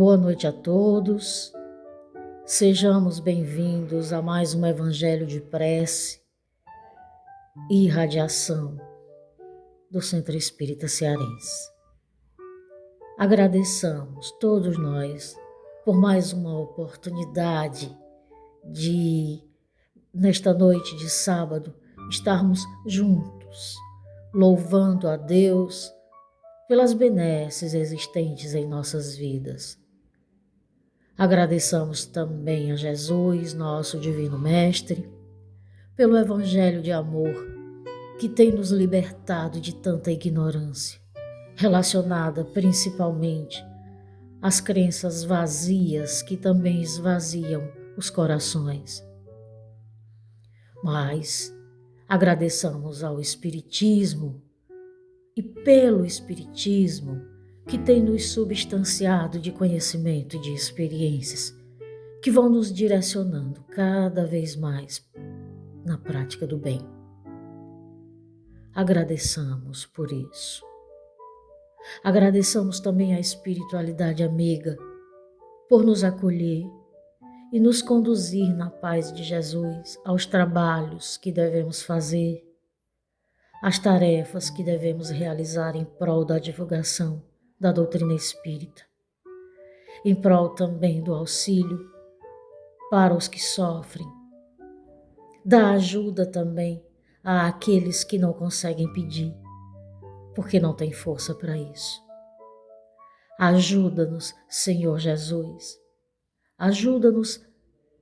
Boa noite a todos, sejamos bem-vindos a mais um Evangelho de Prece e Irradiação do Centro Espírita Cearense. Agradeçamos todos nós por mais uma oportunidade de, nesta noite de sábado, estarmos juntos, louvando a Deus pelas benesses existentes em nossas vidas. Agradeçamos também a Jesus, nosso Divino Mestre, pelo Evangelho de amor que tem nos libertado de tanta ignorância, relacionada principalmente às crenças vazias que também esvaziam os corações. Mas agradeçamos ao Espiritismo e pelo Espiritismo que tem nos substanciado de conhecimento e de experiências que vão nos direcionando cada vez mais na prática do bem. Agradeçamos por isso. Agradeçamos também à espiritualidade amiga por nos acolher e nos conduzir na paz de Jesus aos trabalhos que devemos fazer, às tarefas que devemos realizar em prol da divulgação da doutrina espírita, em prol também do auxílio para os que sofrem, da ajuda também àqueles que não conseguem pedir, porque não têm força para isso. Ajuda-nos, Senhor Jesus, ajuda-nos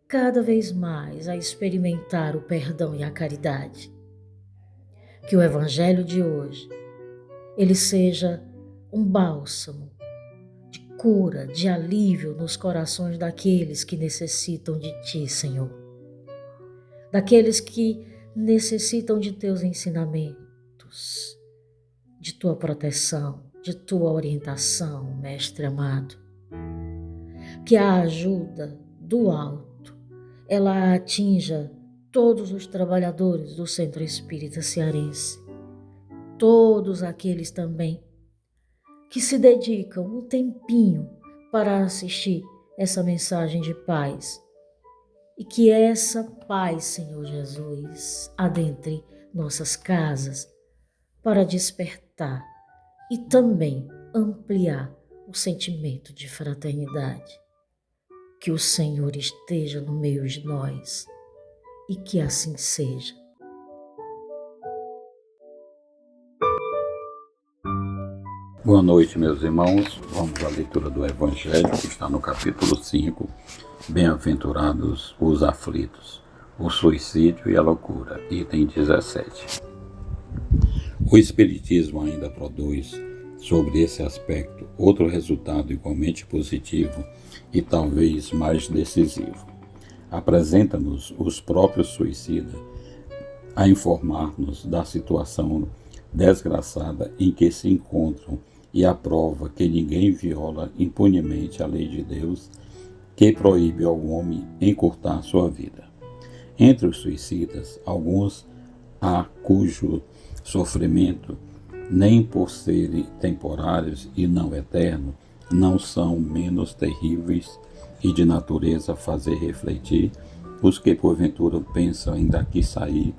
cada vez mais a experimentar o perdão e a caridade. Que o Evangelho de hoje, ele seja um bálsamo de cura, de alívio nos corações daqueles que necessitam de Ti, Senhor. Daqueles que necessitam de Teus ensinamentos, de Tua proteção, de Tua orientação, Mestre amado. Que a ajuda do alto, ela atinja todos os trabalhadores do Centro Espírita Cearense, todos aqueles também que se dedicam um tempinho para assistir essa mensagem de paz. E que essa paz, Senhor Jesus, adentre nossas casas para despertar e também ampliar o sentimento de fraternidade. Que o Senhor esteja no meio de nós e que assim seja. Boa noite, meus irmãos. Vamos à leitura do Evangelho, que está no capítulo 5. Bem-aventurados os aflitos, o suicídio e a loucura, item 17. O Espiritismo ainda produz, sobre esse aspecto, outro resultado igualmente positivo e talvez mais decisivo. Apresenta-nos os próprios suicidas a informar-nos da situação desgraçada em que se encontram e a prova que ninguém viola impunemente a lei de Deus que proíbe ao homem encurtar sua vida. Entre os suicidas, alguns há cujo sofrimento, nem por serem temporários e não eternos, não são menos terríveis e de natureza fazer refletir os que porventura pensam em daqui sair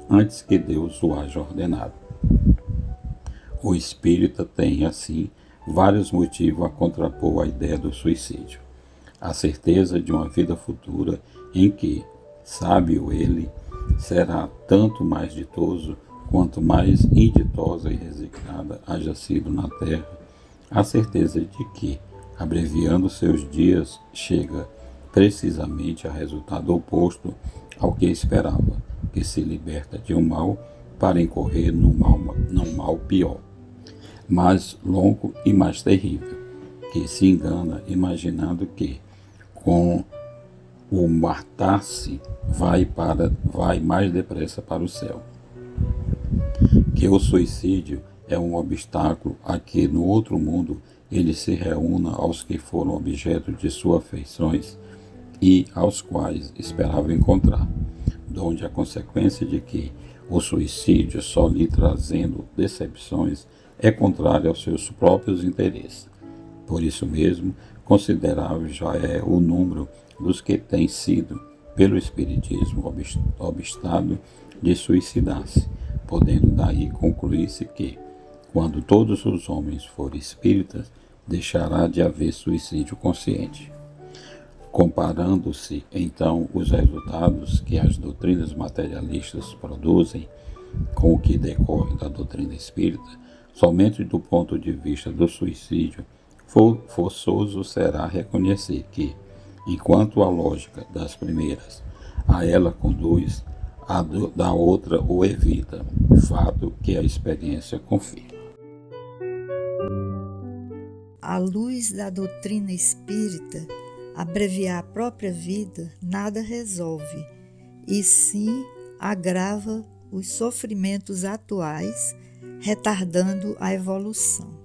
antes que Deus o haja ordenado. O espírita tem, assim, vários motivos a contrapor a ideia do suicídio. A certeza de uma vida futura em que, sábio ele, será tanto mais ditoso quanto mais inditosa e resignada haja sido na terra. A certeza de que, abreviando seus dias, chega precisamente a resultado oposto ao que esperava, que se liberta de um mal para incorrer num mal pior, mais longo e mais terrível, que se engana imaginando que, com o matar-se, vai mais depressa para o céu. Que o suicídio é um obstáculo a que no outro mundo ele se reúna aos que foram objeto de suas afeições e aos quais esperava encontrar, donde a consequência de que o suicídio, só lhe trazendo decepções, é contrário aos seus próprios interesses. Por isso mesmo, considerável já é o número dos que têm sido, pelo Espiritismo, obstado de suicidar-se, podendo daí concluir-se que, quando todos os homens forem espíritas, deixará de haver suicídio consciente. Comparando-se, então, os resultados que as doutrinas materialistas produzem com o que decorre da doutrina espírita, somente do ponto de vista do suicídio, forçoso será reconhecer que, enquanto a lógica das primeiras a ela conduz, da outra o evita, fato que a experiência confirma. À luz da doutrina espírita, abreviar a própria vida nada resolve, e sim agrava os sofrimentos atuais, retardando a evolução.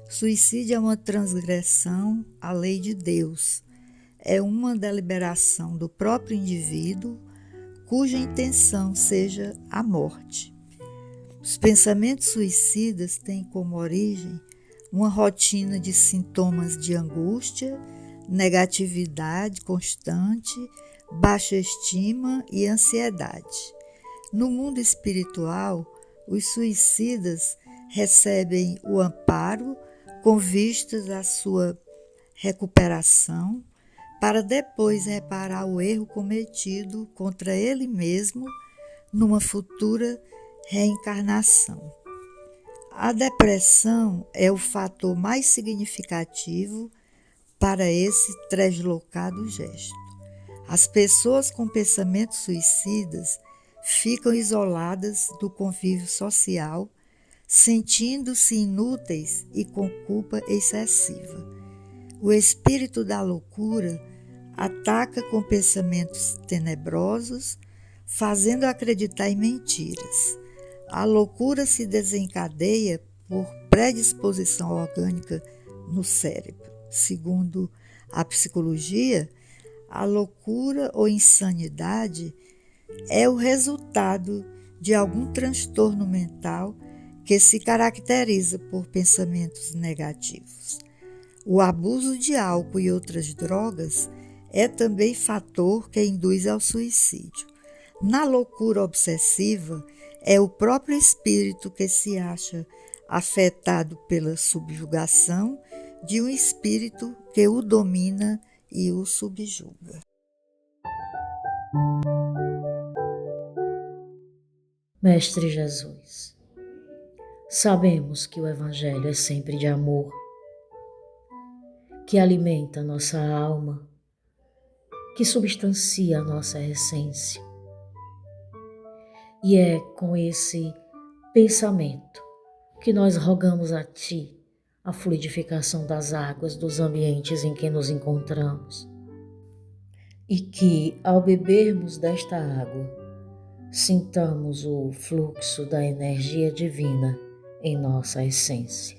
Suicídio é uma transgressão à lei de Deus, é uma deliberação do próprio indivíduo cuja intenção seja a morte. Os pensamentos suicidas têm como origem uma rotina de sintomas de angústia, negatividade constante, baixa estima e ansiedade. No mundo espiritual, os suicidas recebem o amparo com vistas à sua recuperação, para depois reparar o erro cometido contra ele mesmo numa futura reencarnação. A depressão é o fator mais significativo para esse translocado gesto. As pessoas com pensamentos suicidas ficam isoladas do convívio social, sentindo-se inúteis e com culpa excessiva. O espírito da loucura ataca com pensamentos tenebrosos, fazendo acreditar em mentiras. A loucura se desencadeia por predisposição orgânica no cérebro. Segundo a psicologia, a loucura ou insanidade é o resultado de algum transtorno mental que se caracteriza por pensamentos negativos. O abuso de álcool e outras drogas é também fator que induz ao suicídio. Na loucura obsessiva, é o próprio espírito que se acha afetado pela subjugação de um espírito que o domina e o subjuga. Mestre Jesus, sabemos que o Evangelho é sempre de amor, que alimenta nossa alma, que substancia a nossa essência. E é com esse pensamento que nós rogamos a Ti a fluidificação das águas dos ambientes em que nos encontramos. E que, ao bebermos desta água, sintamos o fluxo da energia divina em nossa essência.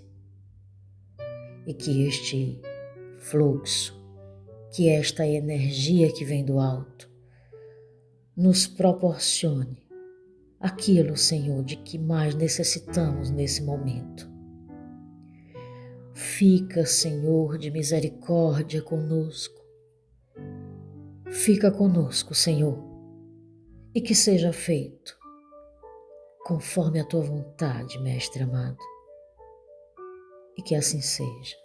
E que este fluxo, que esta energia que vem do alto, nos proporcione aquilo, Senhor, de que mais necessitamos nesse momento. Fica, Senhor, de misericórdia conosco. Fica conosco, Senhor, e que seja feito conforme a Tua vontade, Mestre amado, e que assim seja.